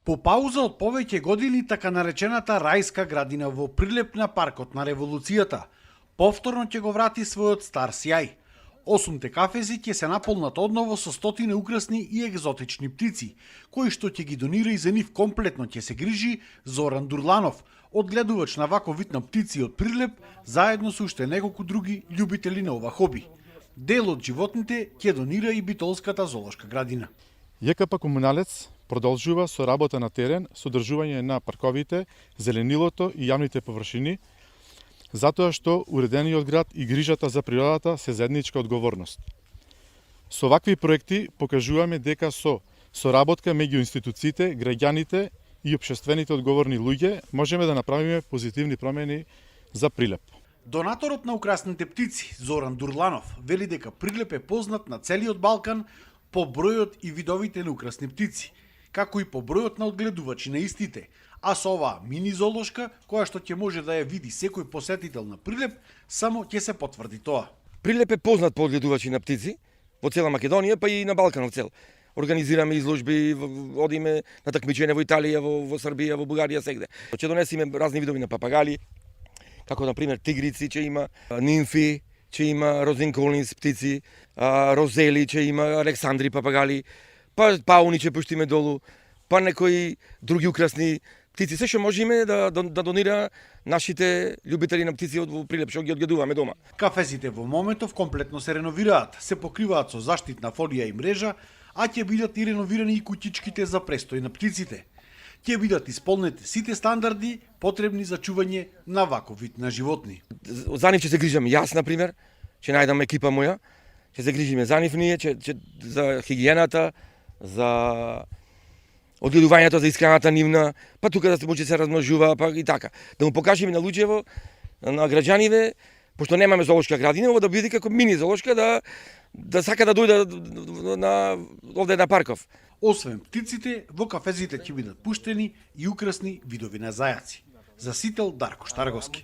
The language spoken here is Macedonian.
По пауза од повеќе години, така наречената рајска градина во Прилеп на паркот на Револуцијата повторно ќе го врати својот стар сјај. 8 кафези ќе се наполнат одново со стотини украсни и екзотични птици, кои што ќе ги донира и за нив комплетно ќе се грижи Зоран Дурланов, одгледувач на ваков вид на птици од Прилеп, заедно со уште неколку други љубители на ова хоби. Дел од животните ќе донира и Битолската зоолошка градина. ЈКП Комуналец продолжува со работа на терен, со одржување на парковите, зеленилото и јавните површини, затоа што уредениот град и грижата за природата се заедничка одговорност. Со вакви проекти покажуваме дека со соработка меѓу институциите, граѓаните и општествените одговорни луѓе можеме да направиме позитивни промени за Прилеп. Донаторот на украсните птици, Зоран Дурланов, вели дека Прилеп е познат на целиот Балкан по бројот и видовите на украсни птици, како и по бројот на одгледувачи на истите, а со оваа мини зоолошка, која што ќе може да ја види секој посетител на Прилеп, само ќе се потврди тоа. Прилеп е познат по одгледувачи на птици во цела Македонија, па и на Балканов цел. Организираме изложби, одиме на такмичење во Италија, во Србија, во Бугарија, сегде. Ќе донесеме разни видови на папагали, како на пример тигрици, ќе има нимфи, ќе има розинколнис птици, розели, ќе има александри папагали, па пауни ќе пуштиме долу, па некои други украсни птици, се што можеме да донира нашите љубители на птици од Прилеп, што ги одгледуваме дома. Кафезите во моментов комплетно се реновираат, се покриваат со заштитна фолија и мрежа, а ќе бидат и реновирани и куќичките за престој на птиците. Ќе бидат исполнети сите стандарди потребни за чување на ваков вид на животни. За нив ќе се грижам јас, на пример, ќе најдам екипа моја, ќе се грижиме за нив ние, за хигиената, за одгледувањето, за исхраната нивна, па тука да се може се размножува, па и така. Да му покажеме на луѓево, на граѓаниве, пошто немаме зоолошка градина, ова да биде како мини зоолошка, да сака да дојде овде на парков. Освен птиците, во кафезите ќе бидат пуштени и украсни видови на зајаци. За Сител, Дарко Штарговски.